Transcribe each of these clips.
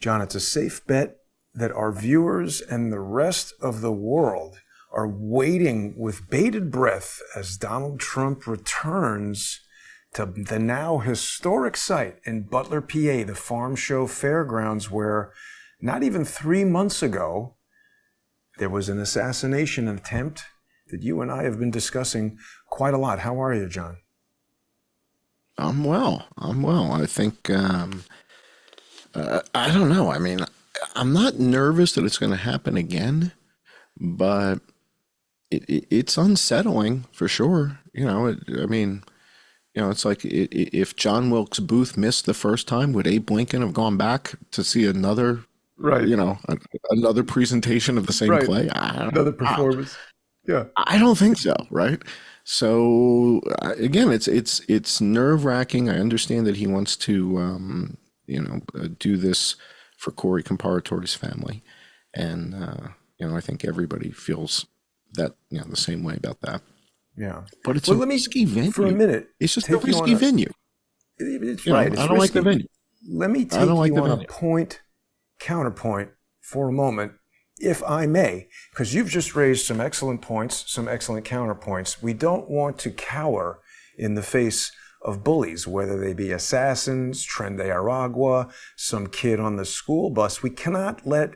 John, it's a safe bet that our viewers and the rest of the world are waiting with bated breath as Donald Trump returns to the now historic site in Butler, PA, the Farm Show Fairgrounds, where not even 3 months ago, there was an assassination attempt that you and I have been discussing quite a lot. How are you, John? I'm well. I think, I don't know. I mean, I'm not nervous that it's going to happen again, but it's unsettling for sure. It's like if John Wilkes Booth missed the first time, would Abe Lincoln have gone back to see another, Right. another presentation of the same Right. play? Another performance. Yeah. I don't think so, right? So again, it's nerve-wracking. I understand that he wants to, do this for Corey Comparatori's family, and I think everybody feels that the same way about that. Yeah. But it's Well, a let me, risky venue. for a minute, It's just a take you on risky venue. It's You know, right. It's I don't like the risky. venue. Let me I take don't like you the on a venue. counterpoint for a moment, if I may, because you've just raised some excellent points, some excellent counterpoints. We don't want to cower in the face of bullies, whether they be assassins, Tren de Aragua, some kid on the school bus. We cannot let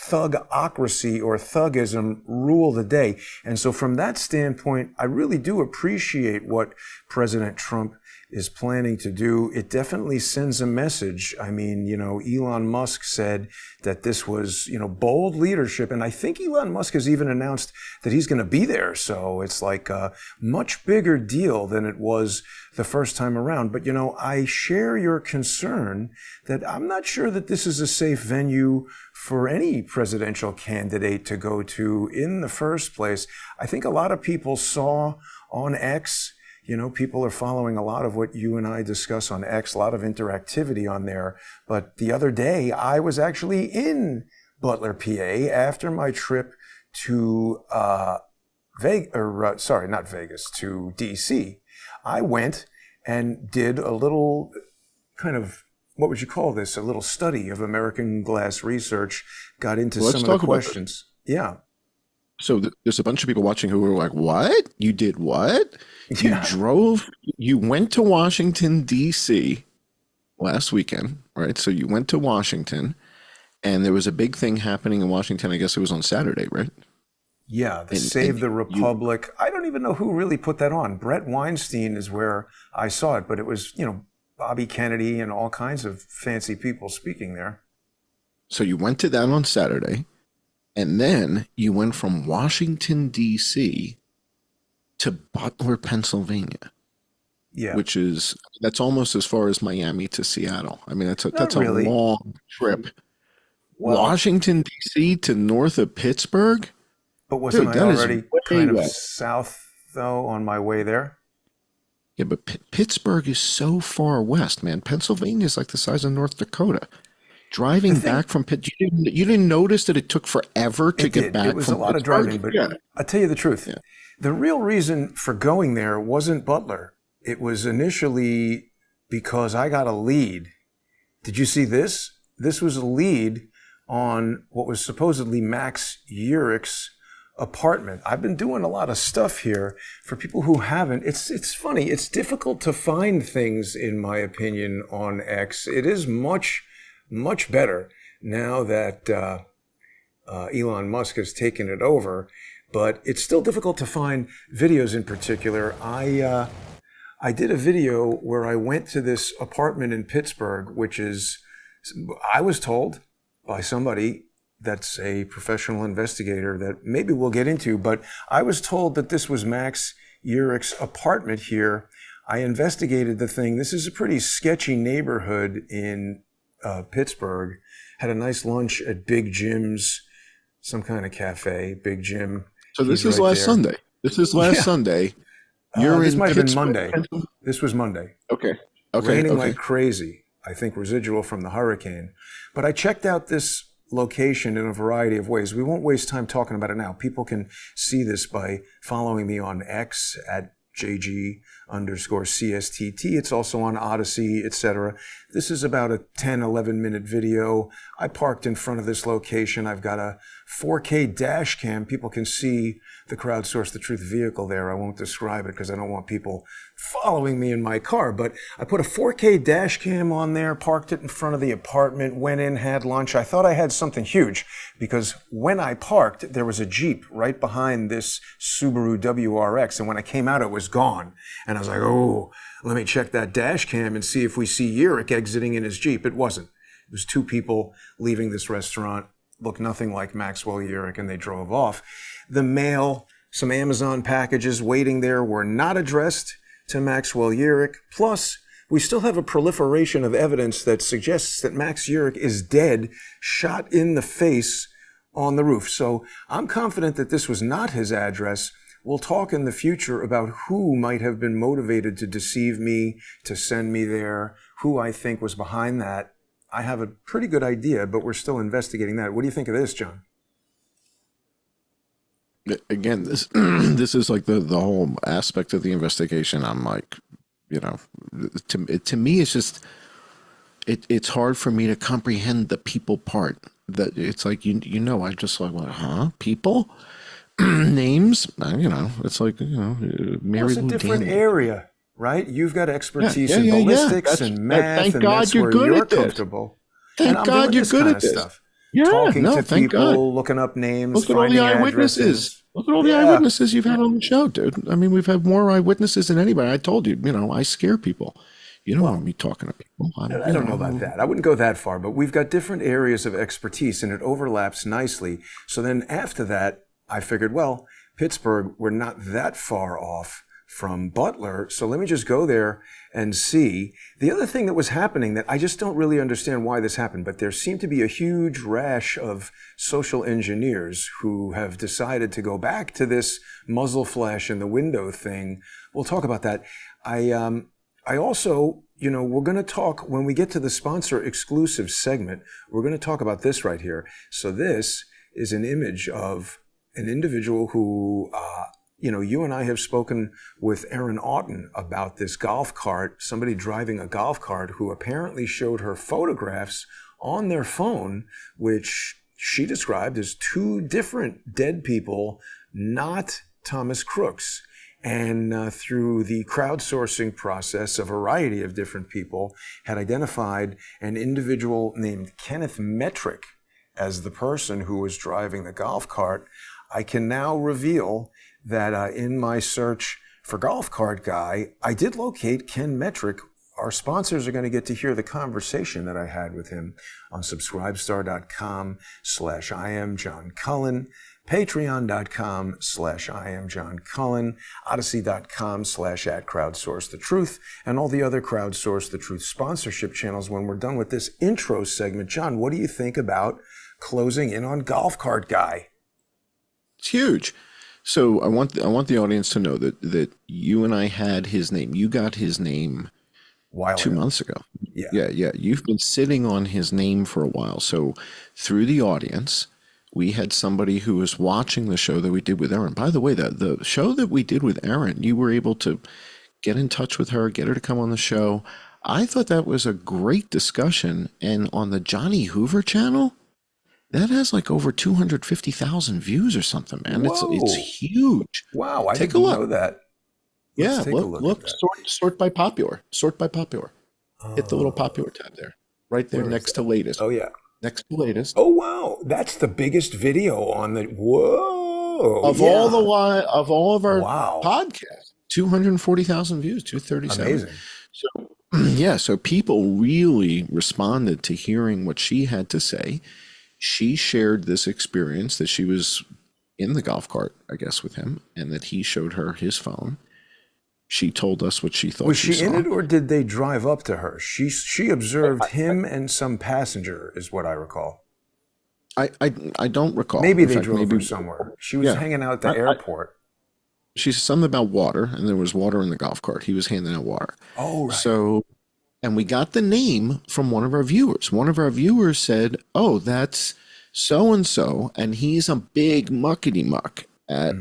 thugocracy or thugism rule the day. And so from that standpoint, I really do appreciate what President Trump is planning to do. It definitely sends a message. I mean, Elon Musk said that this was, bold leadership. And I think Elon Musk has even announced that he's going to be there. So it's like a much bigger deal than it was the first time around. But, I share your concern that I'm not sure that this is a safe venue for any presidential candidate to go to in the first place. I think a lot of people saw on X, people are following a lot of what you and I discuss on X, a lot of interactivity on there. But the other day, I was actually in Butler, PA, after my trip to to DC. I went and did a little kind of, what would you call this? A little study of American Glass research, got into Well, let's some of the talk about that. questions. Yeah. So there's a bunch of people watching who are like, "What? You did what? Yeah. You went to Washington, D.C. last weekend, right? So you went to Washington, and there was a big thing happening in Washington. I guess it was on Saturday, right? Yeah, the And Save the you Republic. I don't even know who really put that on. Brett Weinstein is where I saw it, but it was, Bobby Kennedy and all kinds of fancy people speaking there. so you went to that on Saturday, and then you went from Washington, D.C. to Butler, Pennsylvania, Yeah, that's almost as far as Miami to Seattle. I mean, not that's a really. long trip. Well, Washington, D.C. to north of Pittsburgh? but wasn't Dude, I that is already way kind of west. south, though, on my way there? Yeah, but Pittsburgh is so far west, man. Pennsylvania is like the size of North Dakota. The Driving thing, back from Pitt, you didn't notice that it took forever to it get did. It back was a from lot of driving, Pittsburgh? but Yeah, I'll tell you the truth. yeah. The real reason for going there wasn't Butler. It was initially because I got a lead. Did you see this? This was a lead on what was supposedly Max Urich's apartment. I've been doing a lot of stuff here for people who haven't. It's funny. It's difficult to find things, in my opinion, on X. It is much better now that Elon Musk has taken it over, but it's still difficult to find videos in particular. I did a video where I went to this apartment in Pittsburgh, which is, I was told by somebody that's a professional investigator that maybe we'll get into, but I was told that this was Max Urich's apartment here. I investigated the thing. This is a pretty sketchy neighborhood in Pittsburgh. Had a nice lunch at Big Jim's, some kind of cafe, Big Jim. So this He's is right last there. Sunday. This is last Yeah. Sunday. You're This in might have been Pittsburgh, Monday. Pennsylvania? This was Monday. Okay. Raining Okay. like crazy. I think residual from the hurricane. But I checked out this location in a variety of ways. We won't waste time talking about it now. People can see this by following me on X at JG_CSTT. It's also on Odyssey, etc. This is about a 10, 11-minute video. I parked in front of this location. I've got a 4K dash cam. People can see the Crowdsource the Truth vehicle there. I won't describe it because I don't want people following me in my car. But I put a 4K dash cam on there, parked it in front of the apartment, went in, had lunch. I thought I had something huge because when I parked, there was a Jeep right behind this Subaru WRX. And when I came out, it was gone. And I was like, oh, let me check that dash cam and see if we see Urich exiting in his Jeep. It wasn't. It was two people leaving this restaurant, looked nothing like Maxwell Urich, and they drove off. The mail, some Amazon packages waiting there were not addressed to Maxwell Urich. Plus, we still have a proliferation of evidence that suggests that Max Urich is dead, shot in the face on the roof. So I'm confident that this was not his address. We'll talk in the future about who might have been motivated to deceive me, to send me there, who I think was behind that. I have a pretty good idea, but we're still investigating that. What do you think of this, John? Again, this this is like the whole aspect of the investigation. I'm like, to me, it's just it's hard for me to comprehend the people part. That it's like I just like, what, huh? People, names, it's like Mary It's a Lou different Danley. area, right? You've got expertise Yeah, in yeah, yeah. ballistics and math, Thank and God that's you're where good you're at this. comfortable. Thank And I'm God doing you're this good kind at of this. stuff. Yeah, Talking no, to thank people, God. looking up names, Look at all the finding eyewitnesses. addresses. Look at all the Yeah. eyewitnesses you've had on the show, dude. I mean, we've had more eyewitnesses than anybody. I told you, I scare people. You don't want me talking to people. I don't know about that. I wouldn't go that far, but we've got different areas of expertise and it overlaps nicely. So then after that, I figured, well, Pittsburgh, we're not that far off from Butler. So let me just go there and see. The other thing that was happening that I just don't really understand why this happened, but there seemed to be a huge rash of social engineers who have decided to go back to this muzzle flash in the window thing. We'll talk about that. I also, we're going to talk, when we get to the sponsor exclusive segment, we're going to talk about this right here. So this is an image of an individual who, you and I have spoken with Erin Auten about this golf cart, somebody driving a golf cart who apparently showed her photographs on their phone, which she described as two different dead people, not Thomas Crooks. And through the crowdsourcing process, a variety of different people had identified an individual named Kenneth Metrick as the person who was driving the golf cart. I can now reveal that in my search for golf cart guy, I did locate Ken Metrick. Our sponsors are going to get to hear the conversation that I had with him on subscribestar.com/IamJohnCullen, patreon.com/IamJohnCullen, odyssey.com/@crowdsourcethetruth, and all the other Crowdsource the Truth sponsorship channels. When we're done with this intro segment, John, what do you think about closing in on golf cart guy? It's huge. So I want the audience to know that you and I had his name. You got his name 2 months ago. Yeah. You've been sitting on his name for a while. So through the audience, we had somebody who was watching the show that we did with Erin. By the way, the show that we did with Erin, you were able to get in touch with her, get her to come on the show. I thought that was a great discussion. And on the Johnny Hoover channel, that has like over 250,000 views or something, man. Whoa. It's huge. Wow, I Take didn't a look. know that. Yeah, take a look look, at that. sort by popular. Sort by popular. Hit the little popular tab there. Right there next to latest. Oh, yeah. Next to latest. Oh, wow. That's the biggest video on the... Whoa. Of all of our Wow. podcasts, 240,000 views, 237. Amazing. So yeah, so people really responded to hearing what she had to say. She shared this experience that she was in the golf cart, I guess, with him, and that he showed her his phone. She told us what she thought. Was she in saw. it, or did they drive up to her? She observed him and some passenger, is what I recall. I don't recall. Maybe In they fact, drove her somewhere. She was hanging out at the airport. She said something about water, and there was water in the golf cart. He was handing out water. Oh, right. So, and we got the name from one of our viewers. One of our viewers said, "Oh, that's so and so, and he's a big muckety muck at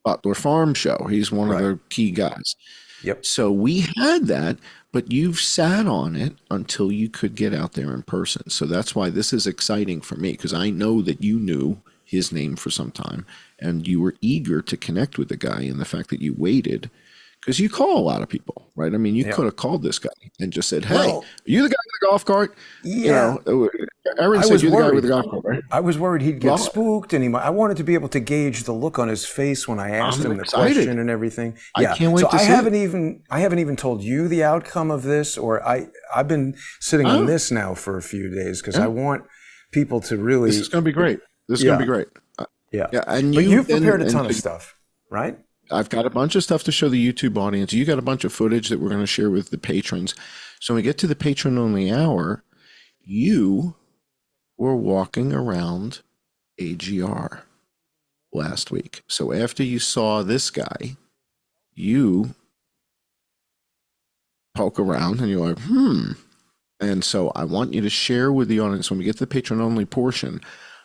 Butler Farm Show. He's one of Right. the key guys. Yep. So we had that, but you've sat on it until you could get out there in person. So that's why this is exciting for me, because I know that you knew his name for some time and you were eager to connect with the guy, and the fact that you waited, because you call a lot of people, right? I mean, you Yep. could have called this guy and just said, "Hey, Well, are you the guy with the golf cart?" yeah. Aaron I said was you're the guy worried. with the golf cart, right? I was worried he'd get Well, spooked, and I wanted to be able to gauge the look on his face when I asked I'm him the excited. question and everything. I Yeah. can't wait So to see I haven't even told you the outcome of this, or I've been sitting on this now for a few days because I want people to really. This is going to be great. This is going to be great. Yeah. Yeah, and But you've prepared a and ton of stuff, right? I've got a bunch of stuff to show the YouTube audience. You got a bunch of footage that we're going to share with the patrons. So when we get to the patron only hour, you were walking around AGR last week. So after you saw this guy, you poke around and you're like, And so I want you to share with the audience, when we get to the patron only portion,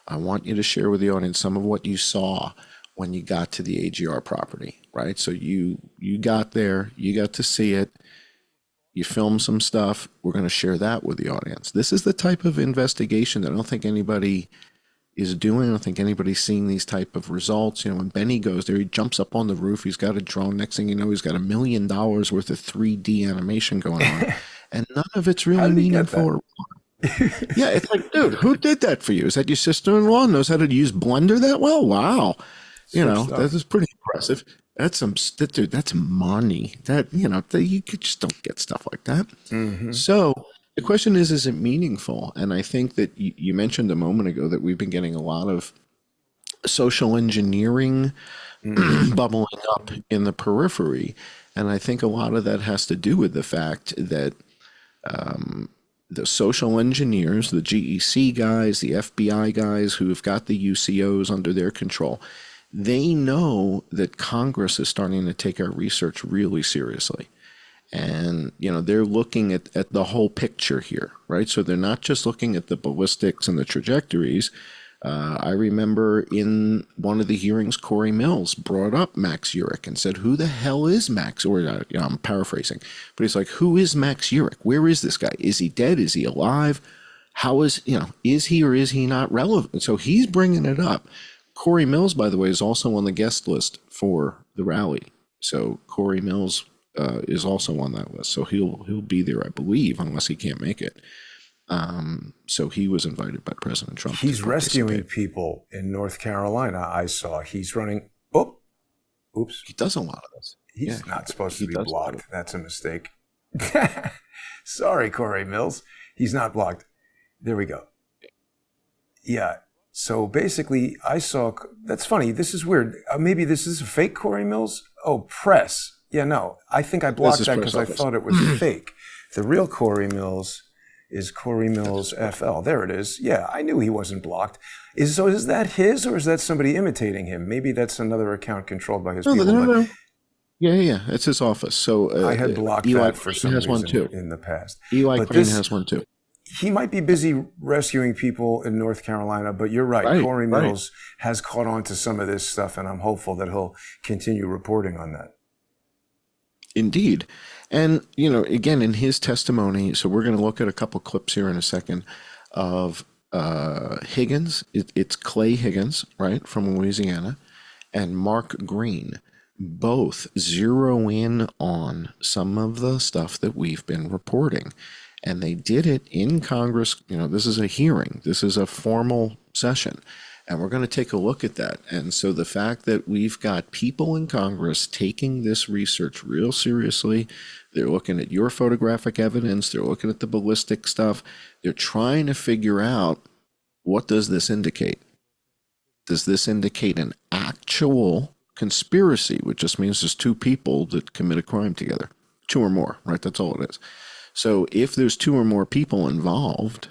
I want you to share with the audience some of what you saw when you got to the AGR property, right? So you got there, you got to see it, you filmed some stuff. We're going to share that with the audience. This is the type of investigation that I don't think anybody is doing. I don't think anybody's seeing these type of results. You know, when Benny goes there, he jumps up on the roof, he's got a drone. Next thing you know, he's got $1 million worth of 3D animation going on. And none of it's really meaningful. Yeah, it's like, dude, who did that for you? Is that your sister-in-law knows how to use Blender that well? Wow. You know, that is pretty impressive. That's dude, that's money. That, you know, you just don't get stuff like that. So the question is it meaningful? And I think that you mentioned a moment ago that we've been getting a lot of social engineering bubbling up in the periphery. And I think a lot of that has to do with the fact that the social engineers, the GEC guys, the FBI guys who've got the UCOs under their control, they know that Congress is starting to take our research really seriously. And, you know, they're looking at the whole picture here, right? So they're not just looking at the ballistics and the trajectories. I remember in one of the hearings, Corey Mills brought up Max Urich and said, who the hell is Max? Or, you know, I'm paraphrasing, but he's like, who is Max Urich? Where is this guy? Is he dead? Is he alive? How is, you know, is he or is he not relevant? So he's bringing it up. Corey Mills, by the way, is also on the guest list for the rally. So Corey Mills is also on that list. So he'll be there, I believe, unless he can't make it. So he was invited by President Trump. He's rescuing people in North Carolina. I saw he's running. Oops. He does a lot of this. He's not supposed to be blocked. That's a mistake. Sorry, Corey Mills. He's not blocked. There we go. Yeah. So basically, I saw. That's funny. This is weird. Maybe this is a fake Corey Mills. Oh, press. Yeah, no. I think I blocked that because I thought it was fake. The real Corey Mills is Corey Mills FL. There it is. Yeah, I knew he wasn't blocked. Is that his, or is that somebody imitating him? Maybe that's another account controlled by his people. No. Yeah. It's his office. So I had blocked that for some reason in the past. Eli Crane has one too. He might be busy rescuing people in North Carolina, but you're right. Corey Mills has caught on to some of this stuff, and I'm hopeful that he'll continue reporting on that. Indeed. And, you know, again, in his testimony, so we're going to look at a couple clips here in a second of Higgins. It's Clay Higgins, right, from Louisiana, and Mark Green. Both zero in on some of the stuff that we've been reporting. And they did it in Congress. You know, this is a hearing. This is a formal session. And we're going to take a look at that. And so the fact that we've got people in Congress taking this research real seriously, they're looking at your photographic evidence, they're looking at the ballistic stuff, they're trying to figure out, what does this indicate? Does this indicate an actual conspiracy, which just means there's two people that commit a crime together, two or more, right? That's all it is. So if there's two or more people involved,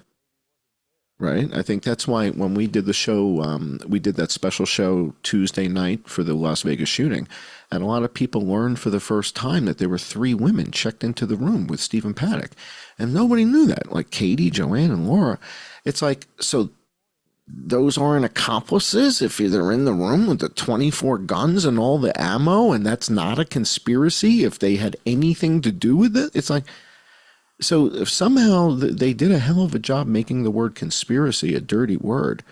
right? I think that's why when we did the show, we did that special show Tuesday night for the Las Vegas shooting, and a lot of people learned for the first time that there were 3 women checked into the room with Stephen Paddock, and nobody knew that, like Katie, Joanne, and Laura. It's like, so those aren't accomplices if they're in the room with the 24 guns and all the ammo, and that's not a conspiracy if they had anything to do with it? It's like, so if somehow they did a hell of a job making the word conspiracy a dirty word.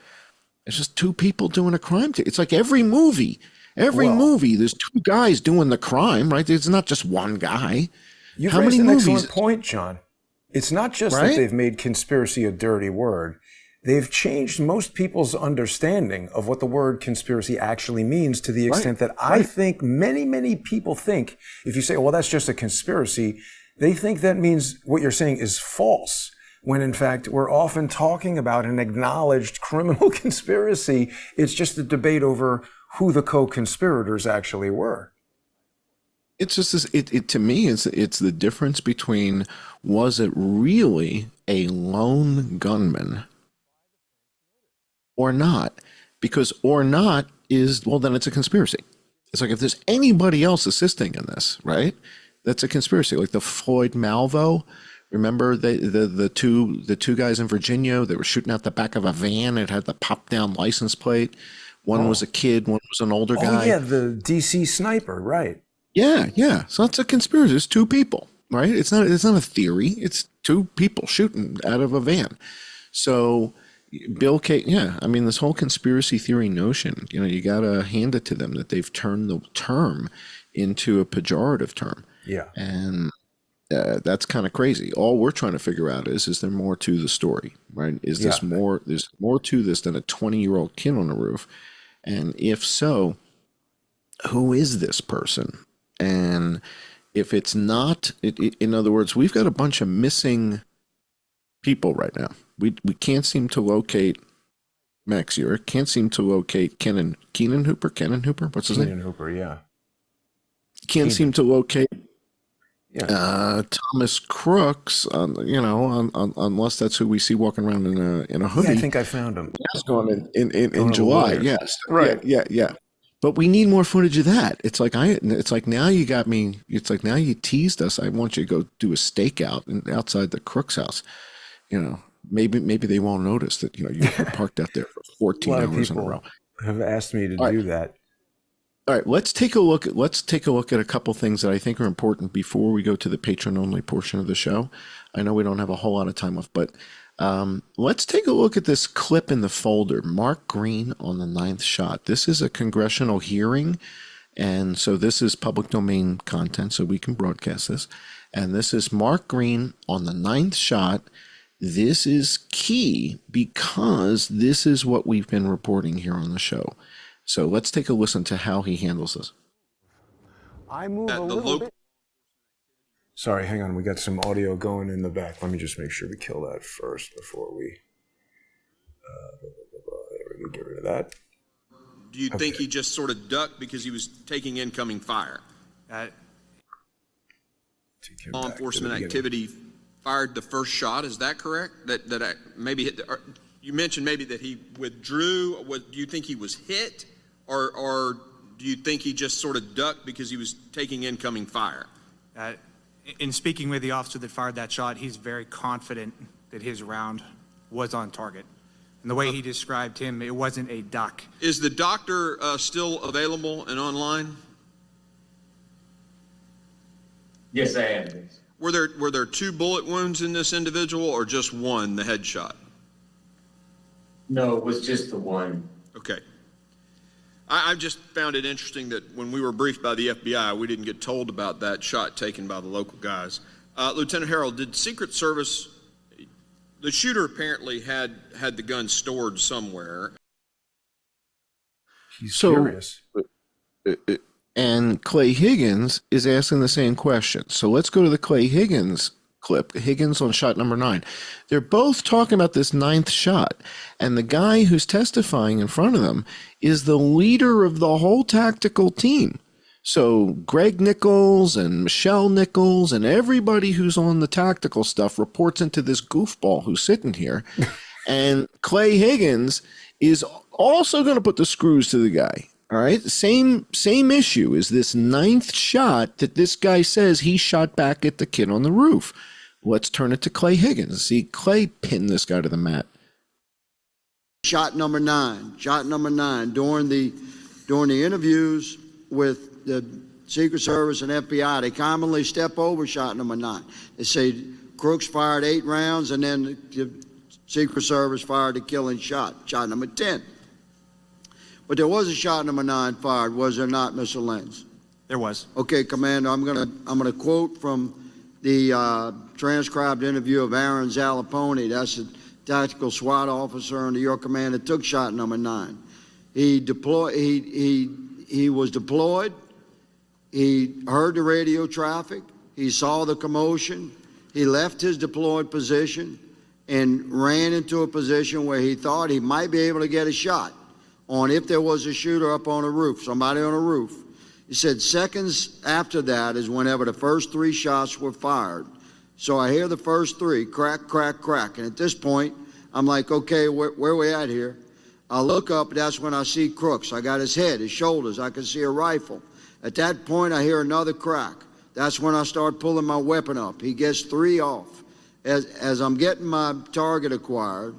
It's just two people doing a crime. It's like every movie, there's two guys doing the crime, right? It's not just one guy. You've How raised many an movies? excellent point, John. It's not just Right? that they've made conspiracy a dirty word. They've changed most people's understanding of what the word conspiracy actually means, to the extent that I think many, many people think if you say, well, that's just a conspiracy, they think that means what you're saying is false, when in fact we're often talking about an acknowledged criminal conspiracy. It's just a debate over who the co-conspirators actually were. It's just this, it to me, it's the difference between, was it really a lone gunman or not? Because or not is, well, then it's a conspiracy. It's like if there's anybody else assisting in this, right? That's a conspiracy. Like the Floyd Malvo, remember the two guys in Virginia, they were shooting out the back of a van. It had the pop down license plate. One was a kid, one was an older guy. Oh yeah, the DC sniper, right? Yeah. So it's a conspiracy. It's two people, right? It's not a theory. It's two people shooting out of a van. So Bill K. Yeah, I mean, this whole conspiracy theory notion, you got to hand it to them that they've turned the term into a pejorative term. Yeah. And that's kind of crazy. All we're trying to figure out is there more to the story, right? Is this more? There's more to this than a 20-year-old kid on the roof. And if so, who is this person? And if it's not, in other words, we've got a bunch of missing people right now. We can't seem to locate Max Urick, can't seem to locate Keenan Hooper, what's his name? Keenan Hooper, yeah. Can't seem to locate Thomas Crooks, unless that's who we see walking around in a hoodie. Yeah, I think I found him. That's going in July. Yes, right. Yeah. But we need more footage of that. It's like now you got me. It's like now you teased us. I want you to go do a stakeout outside the Crooks house. Maybe they won't notice that you were parked out there for 14 hours in a row. Have asked me to do that. All right, let's take a look at a couple things that I think are important before we go to the patron-only portion of the show. I know we don't have a whole lot of time left, but let's take a look at this clip in the folder. Mark Green on the 9th shot. This is a congressional hearing, and so this is public domain content, so we can broadcast this. And this is Mark Green on the 9th shot. This is key because this is what we've been reporting here on the show. So let's take a listen to how he handles this. I move a little bit. Sorry, hang on. We got some audio going in the back. Let me just make sure we kill that first before we get rid of that. Do you think he just sort of ducked because he was taking incoming fire? Law enforcement activity fired the first shot. Is that correct? That maybe hit you mentioned maybe that he withdrew. Do you think he was hit, or do you think he just sort of ducked because he was taking incoming fire? In speaking with the officer that fired that shot, he's very confident that his round was on target. And the way he described him, it wasn't a duck. Is the doctor still available and online? Yes, I am. Were there two bullet wounds in this individual, or just one, the headshot? No, it was just the one. Okay. I just found it interesting that when we were briefed by the FBI, we didn't get told about that shot taken by the local guys. Lieutenant Harrell, did Secret Service, the shooter apparently had the gun stored somewhere. He's curious. And Clay Higgins is asking the same question. So let's go to the Clay Higgins clip. Higgins on shot number 9. They're both talking about this 9th shot. And the guy who's testifying in front of them is the leader of the whole tactical team. So Greg Nichols and Michelle Nichols and everybody who's on the tactical stuff reports into this goofball who's sitting here. And Clay Higgins is also going to put the screws to the guy. All right, same issue is this 9th shot that this guy says he shot back at the kid on the roof. Let's turn it to Clay Higgins. See, Clay pinned this guy to the mat. shot number 9. Shot number 9 during the interviews with the Secret Service and FBI. They commonly step over shot number 9. They say Crooks fired 8 rounds, and then the Secret Service fired the killing shot, shot number 10. But there was a shot number 9 fired, was there not, Mr. Lenz? There was. Okay, Commander, I'm gonna quote from the transcribed interview of Aaron Zapponi. That's a tactical SWAT officer under your command that took shot number 9. He was deployed. He heard the radio traffic. He saw the commotion. He left his deployed position and ran into a position where he thought he might be able to get a shot on if there was a shooter up on a roof, somebody on a roof. He said seconds after that is whenever the first 3 shots were fired. So I hear the first 3, crack, crack, crack. And at this point, I'm like, okay, where we at here? I look up, that's when I see Crooks. I got his head, his shoulders. I can see a rifle. At that point, I hear another crack. That's when I start pulling my weapon up. He gets 3 off. As I'm getting my target acquired,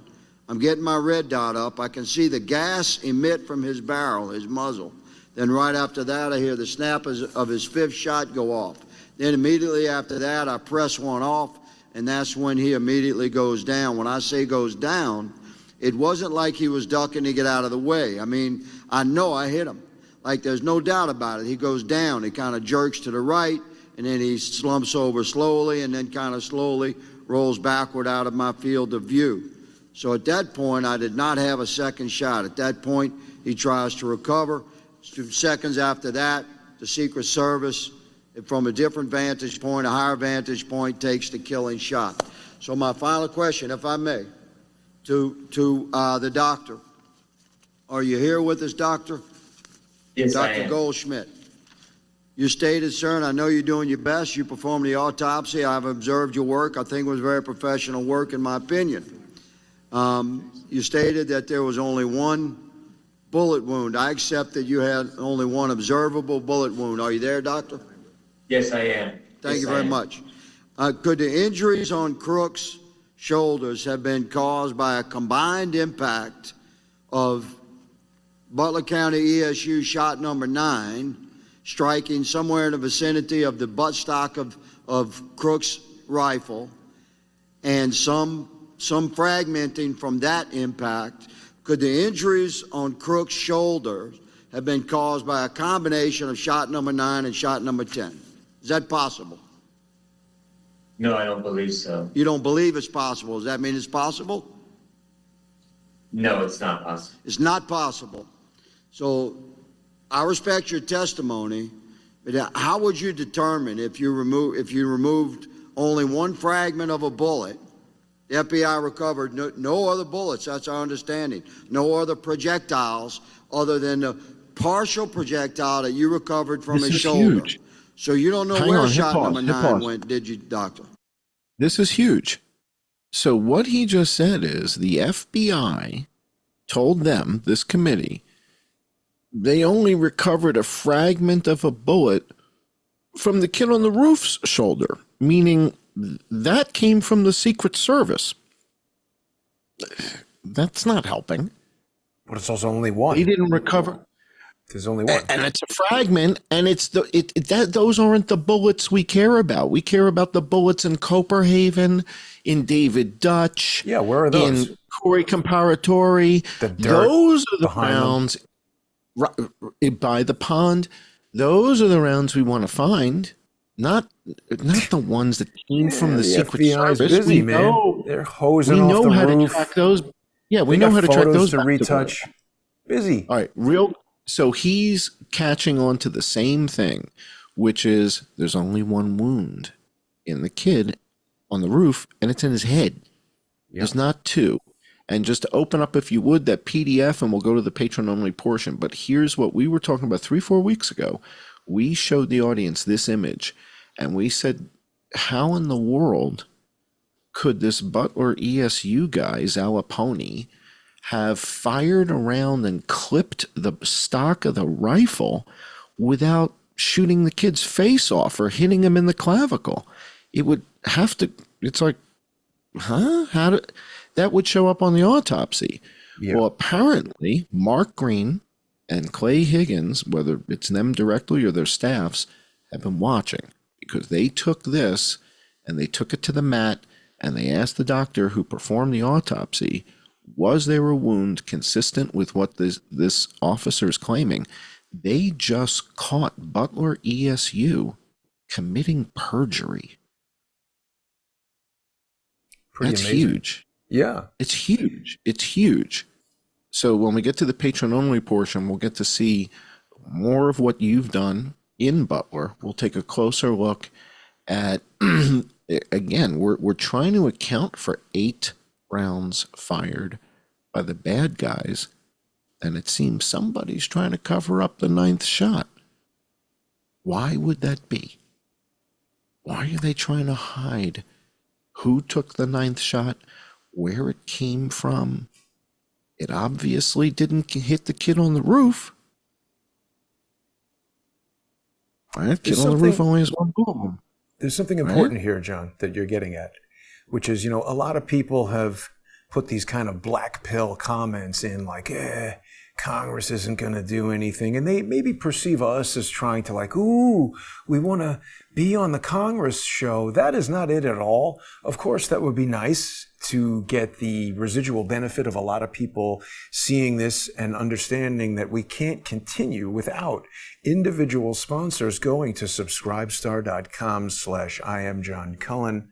I'm getting my red dot up. I can see the gas emit from his barrel, his muzzle. Then right after that, I hear the snap of his 5th shot go off. Then immediately after that, I press one off, and that's when he immediately goes down. When I say goes down, it wasn't like he was ducking to get out of the way. I mean, I know I hit him. Like, there's no doubt about it. He goes down. He kind of jerks to the right, and then he slumps over slowly, and then kind of slowly rolls backward out of my field of view. So at that point, I did not have a second shot. At that point, he tries to recover. 2 seconds after that, the Secret Service, from a different vantage point, a higher vantage point, takes the killing shot. So my final question, if I may, to the doctor. Are you here with us, Doctor? Yes, I Dr. am. Goldschmidt. You stated, sir, and I know you're doing your best. You performed the autopsy. I've observed your work. I think it was very professional work, in my opinion. You stated that there was only 1 bullet wound. I accept that you had only 1 observable bullet wound. Are you there, Doctor? Yes, I am. Thank Yes, you I very am. much. Could the injuries on Crook's shoulders have been caused by a combined impact of Butler County ESU shot number 9 striking somewhere in the vicinity of the buttstock of Crook's rifle and some fragmenting from that impact? Could the injuries on Crook's shoulders have been caused by a combination of shot number 9 and shot number 10? Is that possible? No, I don't believe so. You don't believe it's possible. Does that mean it's possible? No, it's not possible. It's not possible. So I respect your testimony, but how would you determine if you removed only 1 fragment of a bullet? The FBI recovered no other bullets, that's our understanding, no other projectiles other than the partial projectile that you recovered from his shoulder. Huge. So you don't know Hang where on, hit shot pause, number hit 9 pause. went, did you, Doctor? This is huge. So what he just said is the FBI told them, this committee, they only recovered a fragment of a bullet from the kid on the roof's shoulder, meaning that came from the Secret Service. That's not helping. But it's also only 1. They didn't recover. There's only 1. And it's a fragment, and it's those aren't the bullets we care about. We care about the bullets in Copenhagen, in David Dutch. Yeah, where are those? In Corey Comparatori. The dirt Those are the behind them. rounds by the pond. Those are the rounds we want to find, not the ones that came from the Secret FBI's Service. busy, We man. know- They're hosing we off know the how roof. to track those. Yeah, we They know got how to track photos those to back the retouch. Busy. All right, so he's catching on to the same thing, which is there's only 1 wound in the kid on the roof, and it's in his head. There's not 2. And just to open up, if you would, that PDF, and we'll go to the patron-only portion. But here's what we were talking about 3-4 weeks ago. We showed the audience this image, and we said, how in the world could this Butler ESU guy, Zapponi, have fired around and clipped the stock of the rifle without shooting the kid's face off or hitting him in the clavicle? It would have to, it's like, huh? That would show up on the autopsy. Yeah. Well, apparently, Mark Green and Clay Higgins, whether it's them directly or their staffs, have been watching because they took this and they took it to the mat and they asked the doctor who performed the autopsy, was there a wound consistent with what this officer is claiming? They just caught Butler ESU committing perjury. Pretty That's amazing. huge. Yeah. It's huge. It's huge. So when we get to the patron only portion, we'll get to see more of what you've done in Butler. We'll take a closer look at, again, we're trying to account for 8 rounds fired by the bad guys, and it seems somebody's trying to cover up the 9th shot. Why would that be? Why are they trying to hide who took the 9th shot, where it came from? It obviously didn't hit the kid on the roof. Right? Kid on the roof only has one bullet. There's something important here, John, that you're getting at, which is, a lot of people have put these kind of black pill comments in like, Congress isn't going to do anything. And they maybe perceive us as trying to like, ooh, we want to be on the Congress show. That is not it at all. Of course, that would be nice to get the residual benefit of a lot of people seeing this and understanding that we can't continue without individual sponsors going to subscribestar.com/IamJohnCullen,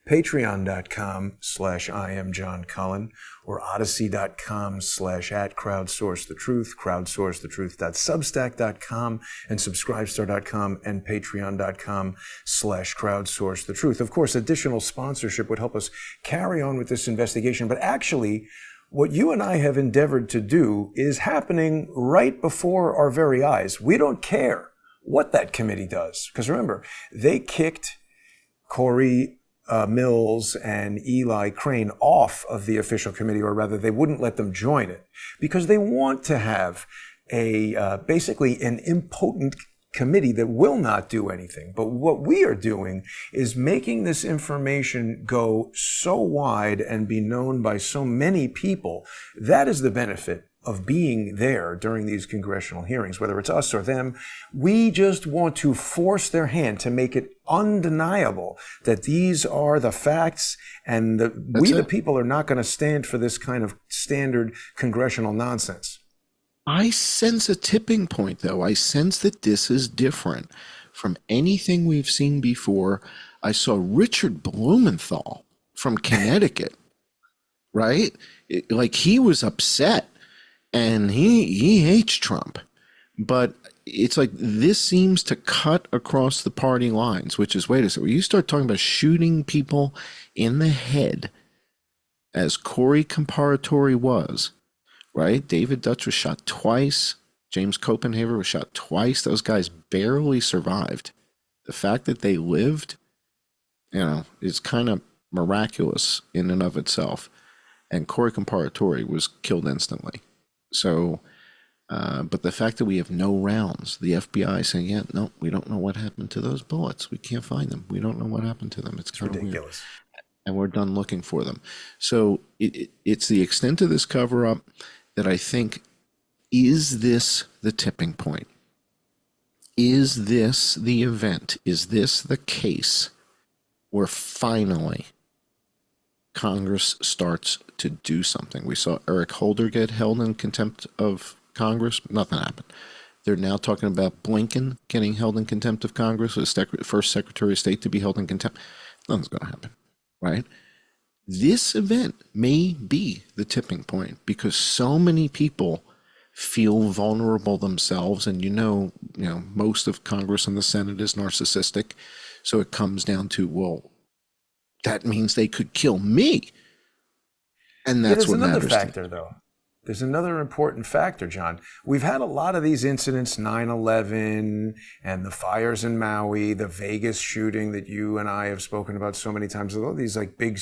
patreon.com/IamJohnCullen, or odyssey.com/@crowdsourcethetruth, crowdsourcethetruth.substack.com, and subscribestar.com and patreon.com/crowdsourcethetruth. Of course, additional sponsorship would help us carry on with this investigation, but actually, what you and I have endeavored to do is happening right before our very eyes. We don't care what that committee does, because remember, they kicked Corey Mills and Eli Crane off of the official committee, or rather they wouldn't let them join it because they want to have a basically an impotent committee that will not do anything. But what we are doing is making this information go so wide and be known by so many people. That is the benefit of being there during these congressional hearings, whether it's us or them. We just want to force their hand to make it undeniable that these are the facts, and the people are not going to stand for this kind of standard congressional nonsense. I sense a tipping point, though. I sense that this is different from anything we've seen before. I saw Richard Blumenthal from Connecticut, right? Like he was upset. And he hates Trump. But it's like this seems to cut across the party lines, which is, wait a second, when you start talking about shooting people in the head, as Corey Comparatori was, right? David Dutch was shot twice. James Copenhaver was shot twice. Those guys barely survived. The fact that they lived, is kind of miraculous in and of itself. And Corey Comparatori was killed instantly. So, but the fact that we have no rounds, the FBI saying, yeah, no, we don't know what happened to those bullets. We can't find them. We don't know what happened to them. It's kind of ridiculous. Weird. And we're done looking for them. So it's the extent of this cover-up that I think, is this the tipping point? Is this the event? Is this the case where finally Congress starts to do something? We saw Eric Holder get held in contempt of Congress. Nothing happened. They're now talking about Blinken getting held in contempt of Congress, the first Secretary of State to be held in contempt. Nothing's going to happen, right? This event may be the tipping point because so many people feel vulnerable themselves, and most of Congress and the Senate is narcissistic, so it comes down to, well, that means they could kill me. And that's what matters. There's another factor, though. There's another important factor, John. We've had a lot of these incidents, 9/11 and the fires in Maui, the Vegas shooting that you and I have spoken about so many times, all these like big,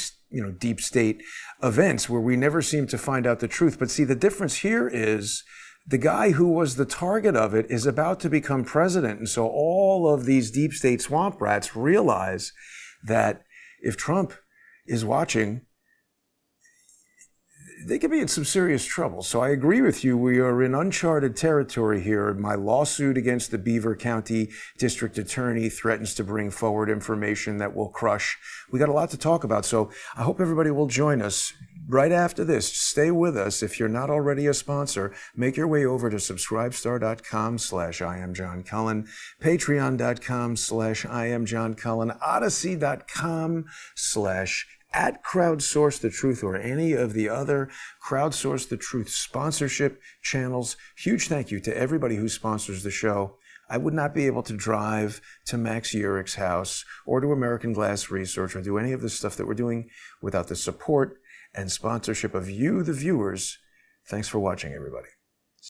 deep state events where we never seem to find out the truth. But see, the difference here is the guy who was the target of it is about to become president. And so all of these deep state swamp rats realize that if Trump is watching, they could be in some serious trouble. So I agree with you. We are in uncharted territory here. My lawsuit against the Beaver County District Attorney threatens to bring forward information that will crush. We got a lot to talk about. So I hope everybody will join us right after this. Stay with us. If you're not already a sponsor, make your way over to subscribestar.com/IamJohnCullen, patreon.com/IamJohnCullen, odyssey.com/ @crowdsource the truth, or any of the other crowdsource the truth sponsorship channels. Huge thank you to everybody who sponsors the show. I would not be able to drive to Max Urich's house or to American Glass Research or do any of the stuff that we're doing without the support and sponsorship of you, the viewers. Thanks for watching, everybody.